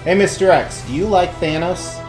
Hey, Mr. X, do you like Thanos?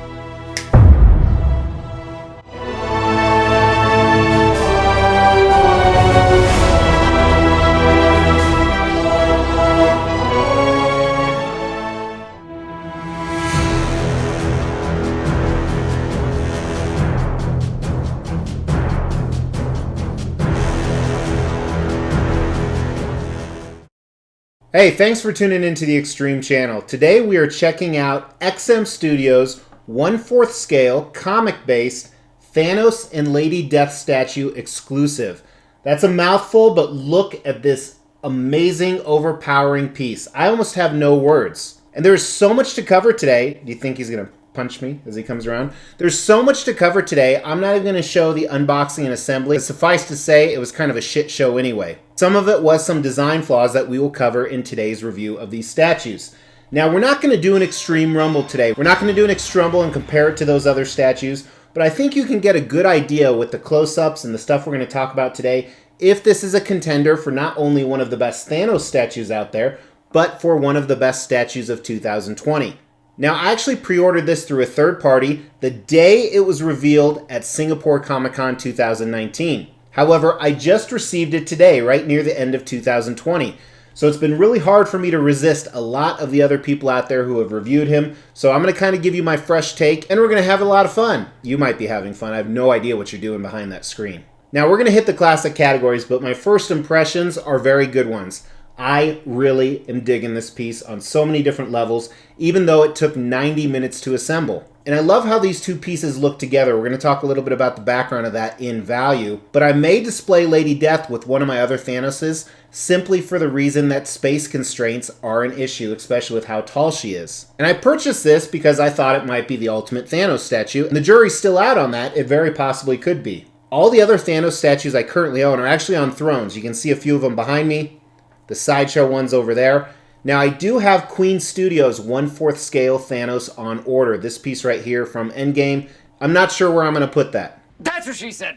Hey, thanks for tuning into the Extreme channel. Today we are checking out XM Studios' 1/4 scale, comic-based Thanos and Lady Death statue exclusive. That's a mouthful, but look at this amazing, overpowering piece. I almost have no words. And there's so much to cover today. Do you think he's going to punch me as he comes around? There's so much to cover today. I'm not even going to show the unboxing and assembly. But suffice to say, it was kind of a shit show anyway. Some of it was some design flaws that we will cover in today's review of these statues. Now, we're not going to do an Extreme Rumble today. We're not going to do an Extreme Rumble and compare it to those other statues, but I think you can get a good idea with the close-ups and the stuff we're going to talk about today if this is a contender for not only one of the best Thanos statues out there, but for one of the best statues of 2020. Now, I actually pre-ordered this through a third party the day it was revealed at Singapore Comic-Con 2019. However, I just received it today, right near the end of 2020. So it's been really hard for me to resist a lot of the other people out there who have reviewed him. So I'm going to kind of give you my fresh take, and we're going to have a lot of fun. You might be having fun. I have no idea what you're doing behind that screen. Now, we're going to hit the classic categories, but my first impressions are very good ones. I really am digging this piece on so many different levels, even though it took 90 minutes to assemble. And I love how these two pieces look together. We're going to talk a little bit about the background of that in value. But I may display Lady Death with one of my other Thanoses simply for the reason that space constraints are an issue, especially with how tall she is. And I purchased this because I thought it might be the ultimate Thanos statue. And the jury's still out on that. It very possibly could be. All the other Thanos statues I currently own are actually on thrones. You can see a few of them behind me. The Sideshow one's over there. Now, I do have Queen Studios' 1/4 scale Thanos on order. This piece right here from Endgame. I'm not sure where I'm going to put that. That's what she said.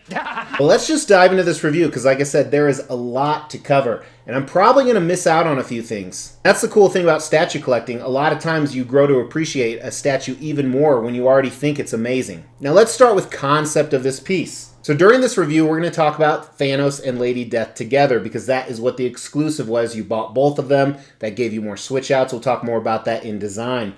Well, let's just dive into this review because, like I said, there is a lot to cover. And I'm probably going to miss out on a few things. That's the cool thing about statue collecting. A lot of times you grow to appreciate a statue even more when you already think it's amazing. Now, let's start with concept of this piece. So during this review, we're going to talk about Thanos and Lady Death together because that is what the exclusive was. You bought both of them. That gave you more switch outs. We'll talk more about that in design.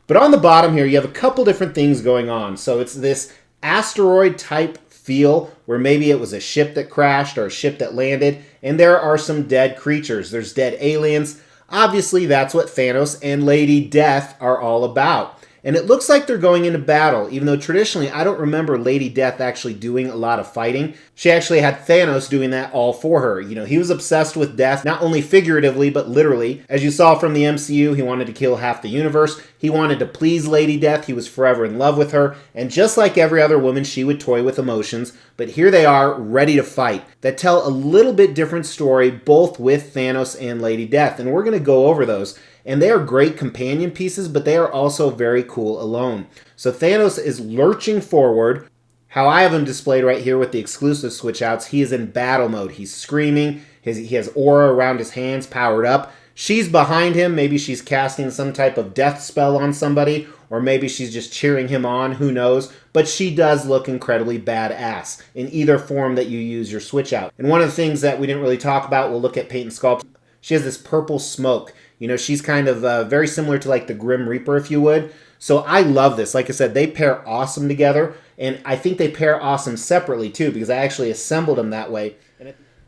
But on the bottom here, you have a couple different things going on. So it's this asteroid type feel where maybe it was a ship that crashed or a ship that landed. And there are some dead creatures. There's dead aliens. Obviously, that's what Thanos and Lady Death are all about. And it looks like they're going into battle, even though traditionally I don't remember Lady Death actually doing a lot of fighting. She actually had Thanos doing that all for her. You know, he was obsessed with death, not only figuratively, but literally. As you saw from the MCU, he wanted to kill half the universe. He wanted to please Lady Death. He was forever in love with her. And just like every other woman, she would toy with emotions. But here they are, ready to fight, that tell a little bit different story, both with Thanos and Lady Death. And we're going to go over those. And they are great companion pieces, but they are also very cool alone. So Thanos is lurching forward. How I have him displayed right here with the exclusive switch outs, he is in battle mode. He's screaming. He has aura around his hands powered up. She's behind him. Maybe she's casting some type of death spell on somebody, or maybe she's just cheering him on. Who knows? But she does look incredibly badass in either form that you use your switch out. And one of the things that we didn't really talk about, we'll look at paint and sculpt. She has this purple smoke. You know, she's kind of very similar to like the Grim Reaper, if you would. So I love this. Like I said, they pair awesome together. And I think they pair awesome separately too, because I actually assembled them that way.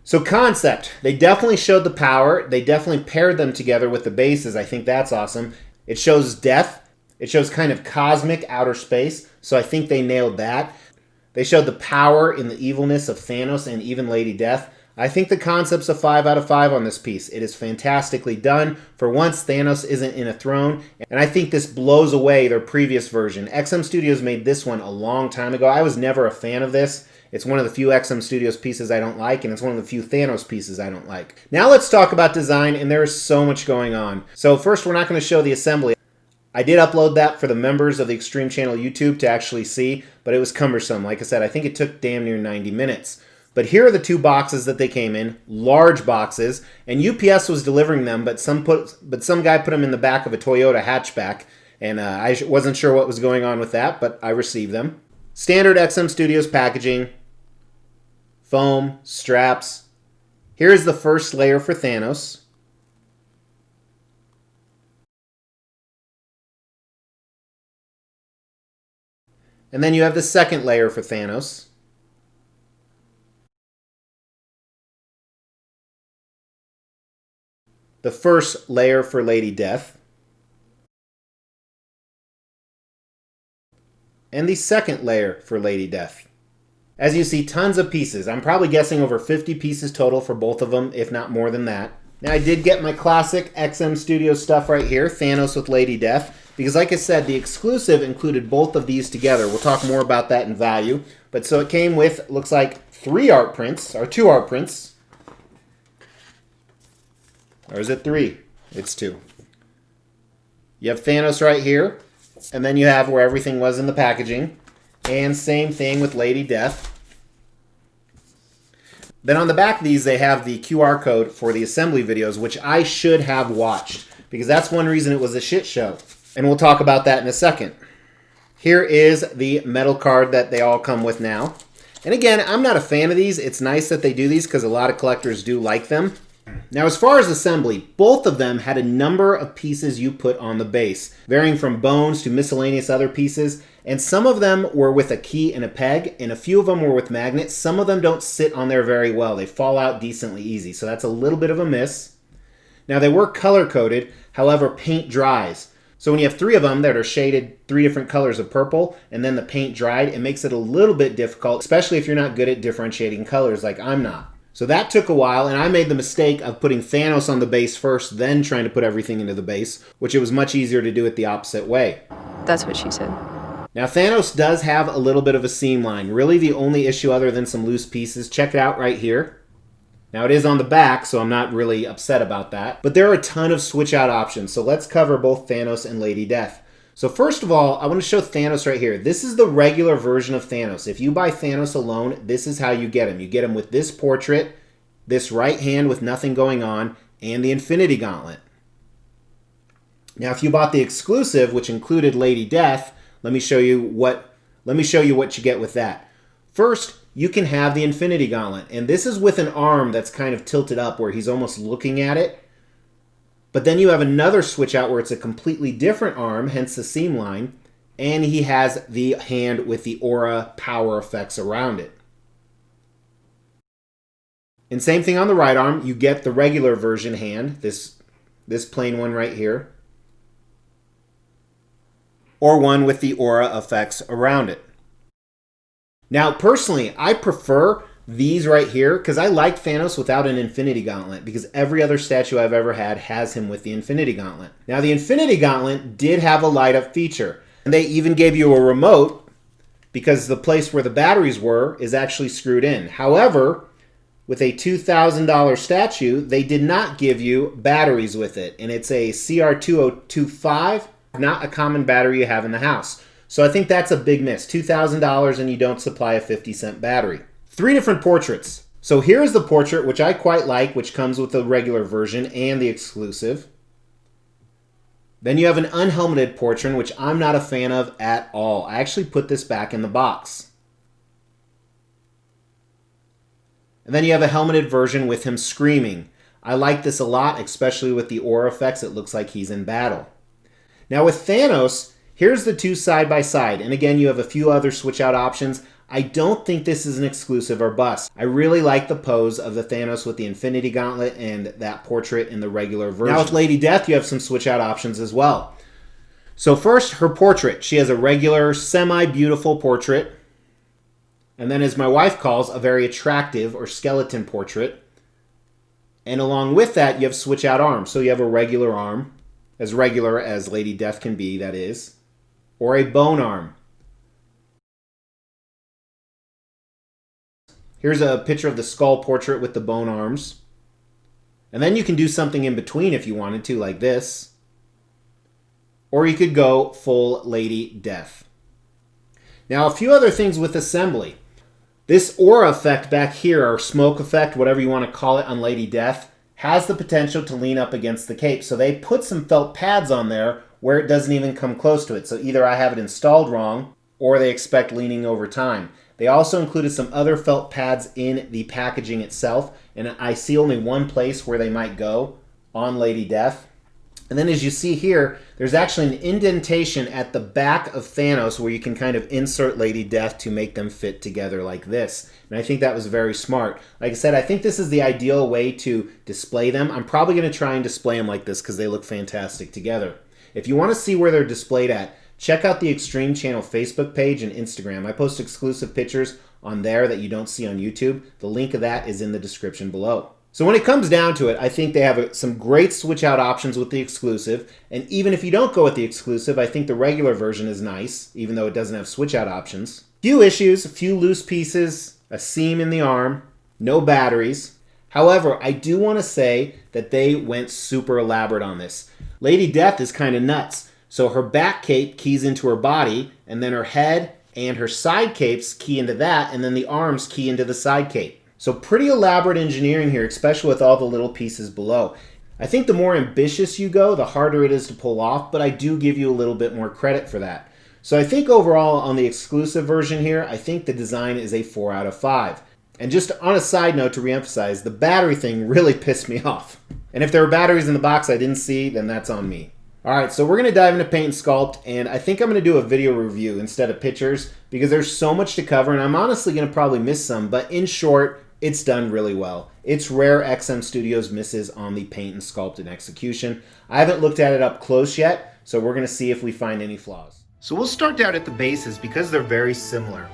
So concept, they definitely showed the power. They definitely paired them together with the bases. I think that's awesome. It shows death. It shows kind of cosmic outer space. So I think they nailed that. They showed the power in the evilness of Thanos and even Lady Death. I think the concept's a 5 out of 5 on this piece. It is fantastically done. For once, Thanos isn't in a throne, and I think this blows away their previous version. XM Studios made this one a long time ago. I was never a fan of this. It's one of the few XM Studios pieces I don't like, and it's one of the few Thanos pieces I don't like. Now let's talk about design, and there is so much going on. So first, we're not going to show the assembly. I did upload that for the members of the Extreme Channel YouTube to actually see, but it was cumbersome. Like I said, I think it took damn near 90 minutes. But here are the two boxes that they came in, large boxes, and UPS was delivering them, but some guy put them in the back of a Toyota hatchback, And I wasn't sure what was going on with that, but I received them. Standard XM Studios packaging, foam, straps. Here's the first layer for Thanos. And then you have the second layer for Thanos. The first layer for Lady Death. And the second layer for Lady Death. As you see, tons of pieces. I'm probably guessing over 50 pieces total for both of them, if not more than that. Now, I did get my classic XM Studios stuff right here, Thanos with Lady Death, because like I said, the exclusive included both of these together. We'll talk more about that in value. But so it came with, looks like, 3 art prints, or 2 art prints. Or is it 3? It's 2. You have Thanos right here, and then you have where everything was in the packaging. And same thing with Lady Death. Then on the back of these, they have the QR code for the assembly videos, which I should have watched, because that's one reason it was a shit show. And we'll talk about that in a second. Here is the metal card that they all come with now. And again, I'm not a fan of these. It's nice that they do these because a lot of collectors do like them. Now, as far as assembly, both of them had a number of pieces you put on the base, varying from bones to miscellaneous other pieces, and some of them were with a key and a peg, and a few of them were with magnets. Some of them don't sit on there very well. They fall out decently easy, so that's a little bit of a miss. Now, they were color-coded, however, paint dries. So when you have 3 of them that are shaded 3 different colors of purple, and then the paint dried, it makes it a little bit difficult, especially if you're not good at differentiating colors like I'm not. So that took a while, and I made the mistake of putting Thanos on the base first, then trying to put everything into the base, which it was much easier to do it the opposite way. That's what she said. Now, Thanos does have a little bit of a seam line. Really the only issue other than some loose pieces. Check it out right here. Now, it is on the back, so I'm not really upset about that. But there are a ton of switch-out options, so let's cover both Thanos and Lady Death. So first of all, I want to show Thanos right here. This is the regular version of Thanos. If you buy Thanos alone, this is how you get him. You get him with this portrait, this right hand with nothing going on, and the Infinity Gauntlet. Now, if you bought the exclusive, which included Lady Death, let me show you what you get with that. First, you can have the Infinity Gauntlet, and this is with an arm that's kind of tilted up where he's almost looking at it. But then you have another switch out where it's a completely different arm, hence the seam line, and he has the hand with the aura power effects around it. And same thing on the right arm, you get the regular version hand, this plain one right here, or one with the aura effects around it. Now, personally, I prefer these right here because I like Thanos without an Infinity Gauntlet because every other statue I've ever had has him with the Infinity Gauntlet. Now, the Infinity Gauntlet did have a light-up feature, and they even gave you a remote because the place where the batteries were is actually screwed in. However, with a $2,000 statue, they did not give you batteries with it, and it's a CR2025, not a common battery you have in the house. So I think that's a big miss. $2,000 and you don't supply a 50-cent battery. 3 different portraits. So here's the portrait, which I quite like, which comes with the regular version and the exclusive. Then you have an unhelmeted portrait, which I'm not a fan of at all. I actually put this back in the box. And then you have a helmeted version with him screaming. I like this a lot, especially with the aura effects. It looks like he's in battle. Now with Thanos, here's the 2 side by side. And again, you have a few other switch out options. I don't think this is an exclusive or bust. I really like the pose of the Thanos with the Infinity Gauntlet and that portrait in the regular version. Now with Lady Death, you have some switch out options as well. So first, her portrait. She has a regular, semi-beautiful portrait. And then, as my wife calls, a very attractive or skeleton portrait. And along with that, you have switch out arms. So you have a regular arm, as regular as Lady Death can be, that is, or a bone arm. Here's a picture of the skull portrait with the bone arms. And then you can do something in between if you wanted to, like this. Or you could go full Lady Death. Now, a few other things with assembly. This aura effect back here, or smoke effect, whatever you want to call it, on Lady Death, has the potential to lean up against the cape. So they put some felt pads on there where it doesn't even come close to it. So either I have it installed wrong, or they expect leaning over time. They also included some other felt pads in the packaging itself, and I see only one place where they might go on Lady Death. And then as you see here, there's actually an indentation at the back of Thanos where you can kind of insert Lady Death to make them fit together like this. And I think that was very smart. Like I said, I think this is the ideal way to display them. I'm probably going to try and display them like this because they look fantastic together. If you want to see where they're displayed at, check out the Extreme Channel Facebook page and Instagram. I post exclusive pictures on there that you don't see on YouTube. The link of that is in the description below. So when it comes down to it, I think they have some great switch out options with the exclusive. And even if you don't go with the exclusive, I think the regular version is nice, even though it doesn't have switch out options. Few issues, a few loose pieces, a seam in the arm, no batteries. However, I do want to say that they went super elaborate on this. Lady Death is kind of nuts. So her back cape keys into her body, and then her head and her side capes key into that, and then the arms key into the side cape. So pretty elaborate engineering here, especially with all the little pieces below. I think the more ambitious you go, the harder it is to pull off, but I do give you a little bit more credit for that. So I think overall on the exclusive version here, I think the design is a 4 out of 5. And just on a side note to reemphasize, the battery thing really pissed me off. And if there were batteries in the box I didn't see, then that's on me. Alright, so we're going to dive into paint and sculpt, and I think I'm going to do a video review instead of pictures because there's so much to cover, and I'm honestly going to probably miss some, but in short, it's done really well. It's rare XM Studios misses on the paint and sculpt and execution. I haven't looked at it up close yet, so we're going to see if we find any flaws. So we'll start down at the bases because they're very similar.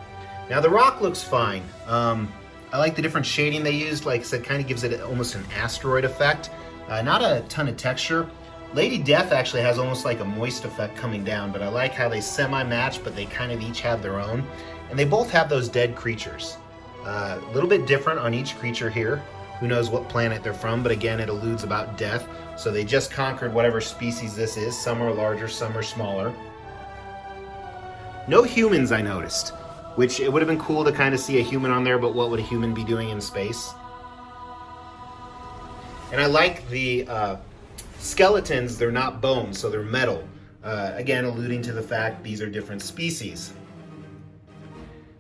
Now the rock looks fine. I like the different shading they used. Like I said, kind of gives it almost an asteroid effect. Not a ton of texture. Lady Death actually has almost like a moist effect coming down, but I like how they semi-match, but they kind of each have their own. And they both have those dead creatures. A little bit different on each creature here. Who knows what planet they're from, but again, it alludes about death. So they just conquered whatever species this is. Some are larger, some are smaller. No humans, I noticed, which it would have been cool to kind of see a human on there, but what would a human be doing in space? And I like the skeletons, they're not bones, so they're metal. Again, alluding to the fact these are different species.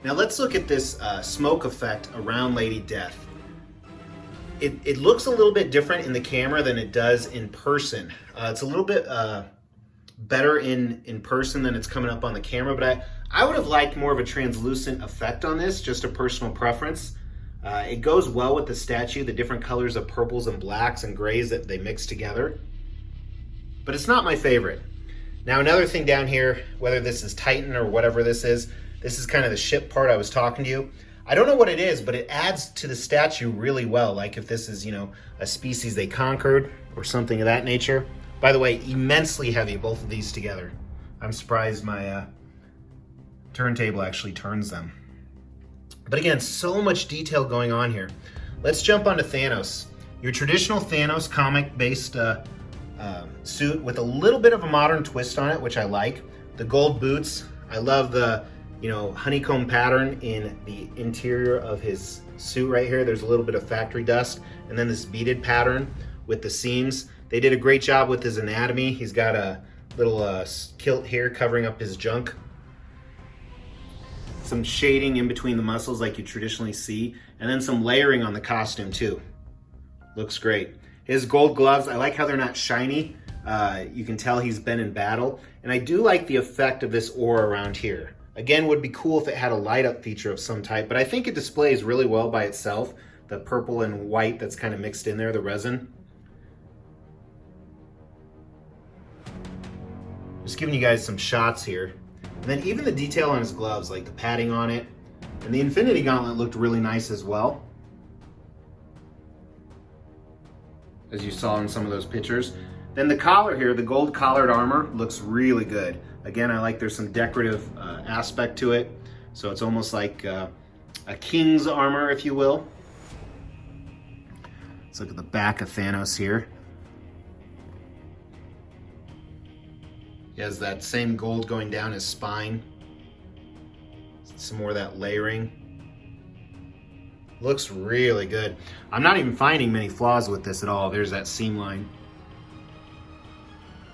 Now let's look at this smoke effect around Lady Death. It looks a little bit different in the camera than it does in person. It's a little bit better in person than it's coming up on the camera, but I would have liked more of a translucent effect on this, just a personal preference. It goes well with the statue, the different colors of purples and blacks and grays that they mix together. But it's not my favorite. Now another thing down here, whether this is Titan or whatever this is kind of the ship part I was talking to you. I don't know what it is, but it adds to the statue really well, like if this is, a species they conquered or something of that nature. By the way, immensely heavy, both of these together. I'm surprised my turntable actually turns them. But again, so much detail going on here. Let's jump onto Thanos. Your traditional Thanos comic-based suit with a little bit of a modern twist on it, which I like. The gold boots. I love the honeycomb pattern in the interior of his suit right here. There's a little bit of factory dust. And then this beaded pattern with the seams. They did a great job with his anatomy. He's got a little kilt here covering up his junk. Some shading in between the muscles like you traditionally see. And then some layering on the costume too. Looks great. His gold gloves, I like how they're not shiny. You can tell he's been in battle. And I do like the effect of this aura around here. Again, would be cool if it had a light up feature of some type, but I think it displays really well by itself. The purple and white that's kind of mixed in there, the resin. Just giving you guys some shots here. And then even the detail on his gloves, like the padding on it. And the Infinity Gauntlet looked really nice as well, as you saw in some of those pictures. Then the collar here, the gold collared armor, looks really good. Again, I like there's some decorative aspect to it. So it's almost like a king's armor, if you will. Let's look at the back of Thanos here. He has that same gold going down his spine. Some more of that layering. Looks really good. I'm not even finding many flaws with this at all. There's that seam line.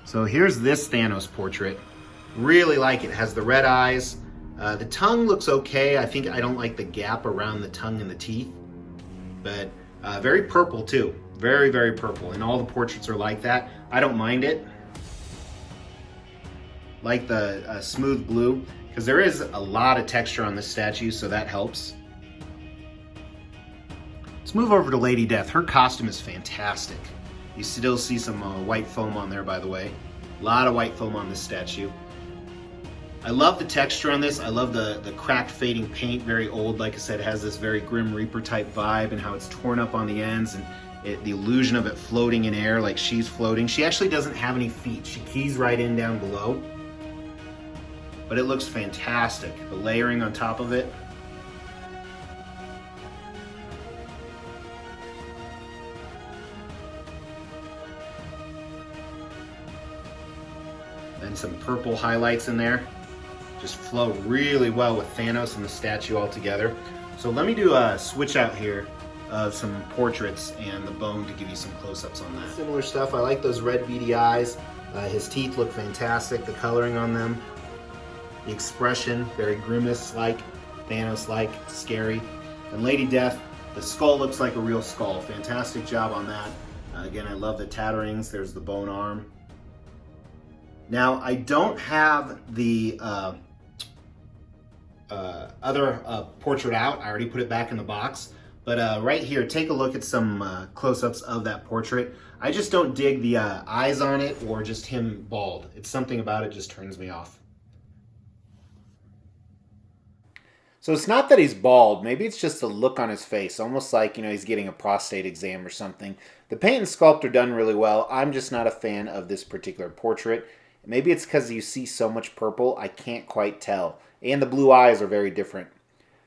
So here's this Thanos portrait. Really like it. It has the red eyes. The tongue looks okay. I think I don't like the gap around the tongue and the teeth. But very purple too. Very, very purple. And all the portraits are like that. I don't mind it. Like the smooth blue, because there is a lot of texture on this statue, so that helps. Let's move over to Lady Death. Her costume is fantastic. You still see some white foam on there, by the way. A lot of white foam on this statue. I love the texture on this. I love the cracked fading paint, very old. Like I said, it has this very Grim Reaper type vibe, and how it's torn up on the ends, and the illusion of it floating in air like she's floating. She actually doesn't have any feet. She keys right in down below. But it looks fantastic. The layering on top of it. And some purple highlights in there. Just flow really well with Thanos and the statue all together. So let me do a switch out here of some portraits and the bone to give you some close-ups on that. Similar stuff. I like those red beady eyes. His teeth look fantastic. The coloring on them. The expression, very Grimace-like, Thanos-like, scary. And Lady Death, the skull looks like a real skull. Fantastic job on that. Again, I love the tatterings. There's the bone arm. Now, I don't have the other portrait out. I already put it back in the box. But right here, take a look at some close-ups of that portrait. I just don't dig the eyes on it or just him bald. It's something about it just turns me off. So it's not that he's bald. Maybe it's just the look on his face, almost like, you know, he's getting a prostate exam or something. The paint and sculpt are done really well. I'm just not a fan of this particular portrait. Maybe it's because you see so much purple, I can't quite tell. And the blue eyes are very different.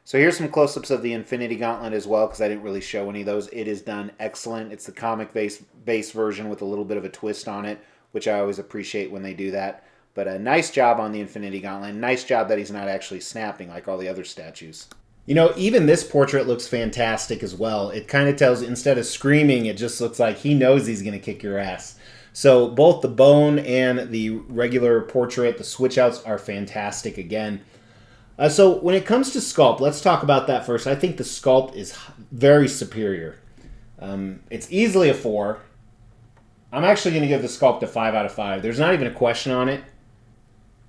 So here's some close-ups of the Infinity Gauntlet as well, because I didn't really show any of those. It is done excellent. It's the comic base version with a little bit of a twist on it, which I always appreciate when they do that. But a nice job on the Infinity Gauntlet. Nice job that he's not actually snapping like all the other statues. You know, even this portrait looks fantastic as well. It kind of tells, instead of screaming, it just looks like he knows he's going to kick your ass. So both the bone and the regular portrait, the switch outs are fantastic again. So when it comes to sculpt, let's talk about that first. I think the sculpt is very superior. It's easily a 4. I'm actually going to give the sculpt a 5 out of 5. There's not even a question on it.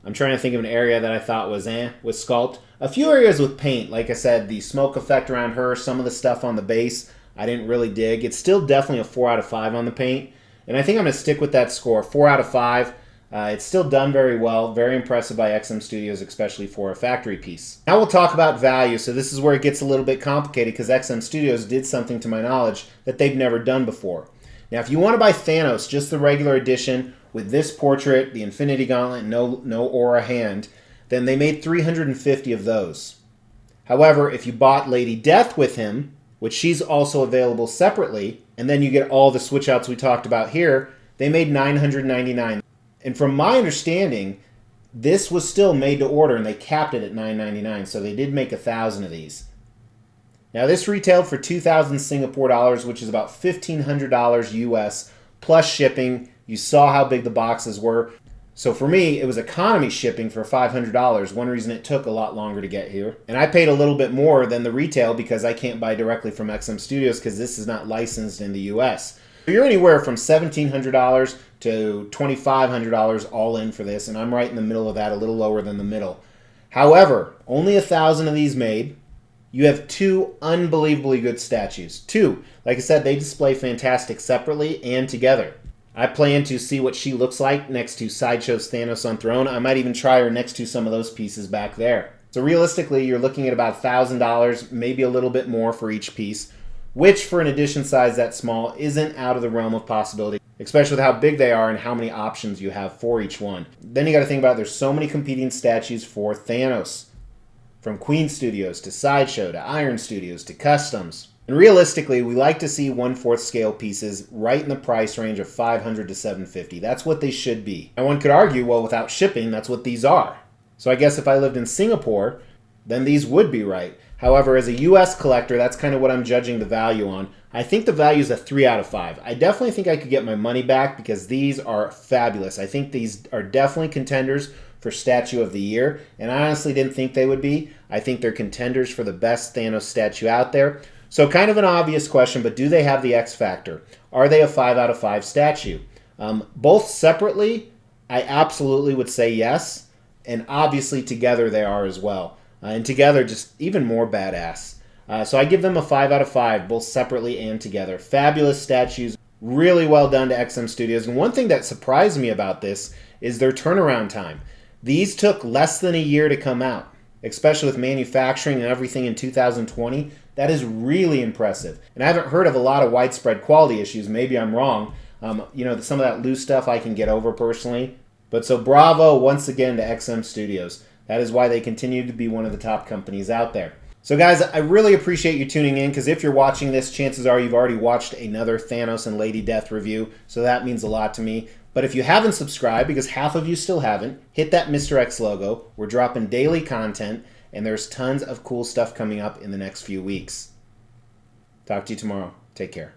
I'm trying to think of an area that I thought was with sculpt. A few areas with paint, like I said, the smoke effect around her, some of the stuff on the base, I didn't really dig. It's still definitely a 4 out of 5 on the paint. And I think I'm going to stick with that score, 4 out of 5. It's still done very well. Very impressive by XM Studios, especially for a factory piece. Now we'll talk about value. So this is where it gets a little bit complicated because XM Studios did something, to my knowledge, that they've never done before. Now, if you want to buy Thanos, just the regular edition, with this portrait, the Infinity Gauntlet, no aura hand, then they made 350 of those. However, if you bought Lady Death with him, which she's also available separately, and then you get all the switch outs we talked about here, they made 999. And from my understanding, this was still made to order, and they capped it at $9.99, so they did make 1,000 of these. Now, this retailed for 2,000 Singapore dollars, which is about $1,500 US, plus shipping. You saw how big the boxes were. So for me, it was economy shipping for $500. One reason it took a lot longer to get here. And I paid a little bit more than the retail because I can't buy directly from XM Studios because this is not licensed in the US. So you're anywhere from $1,700 to $2,500 all in for this, and I'm right in the middle of that, a little lower than the middle. However, only 1,000 of these made. You have 2 unbelievably good statues. 2. Like I said, they display fantastic separately and together. I plan to see what she looks like next to Sideshow's Thanos on Throne. I might even try her next to some of those pieces back there. So realistically, you're looking at about $1,000, maybe a little bit more for each piece, which for an edition size that small isn't out of the realm of possibility, especially with how big they are and how many options you have for each one. Then you got to think about there's so many competing statues for Thanos. From Queen Studios to Sideshow to Iron Studios to Customs. And realistically, we like to see 1/4 scale pieces right in the price range of $500 to $750. That's what they should be. And one could argue, well, without shipping, that's what these are. So I guess if I lived in Singapore, then these would be right. However, as a US collector, that's kind of what I'm judging the value on. I think the value is a 3 out of 5. I definitely think I could get my money back because these are fabulous. I think these are definitely contenders for Statue of the Year, and I honestly didn't think they would be. I think they're contenders for the best Thanos statue out there. So kind of an obvious question, but do they have the X factor? Are they a 5 out of 5 statue? Both separately, I absolutely would say yes, and obviously together they are as well. And together, just even more badass. So I give them a 5 out of 5, both separately and together. Fabulous statues, really well done to XM Studios. And one thing that surprised me about this is their turnaround time. These took less than a year to come out, especially with manufacturing and everything in 2020. That is really impressive. And I haven't heard of a lot of widespread quality issues. Maybe I'm wrong. You know, some of that loose stuff I can get over personally. But so bravo once again to XM Studios. That is why they continue to be one of the top companies out there. So guys, I really appreciate you tuning in, because if you're watching this, chances are you've already watched another Thanos and Lady Death review, so that means a lot to me. But if you haven't subscribed, because half of you still haven't, hit that Mr. X logo. We're dropping daily content, and there's tons of cool stuff coming up in the next few weeks. Talk to you tomorrow. Take care.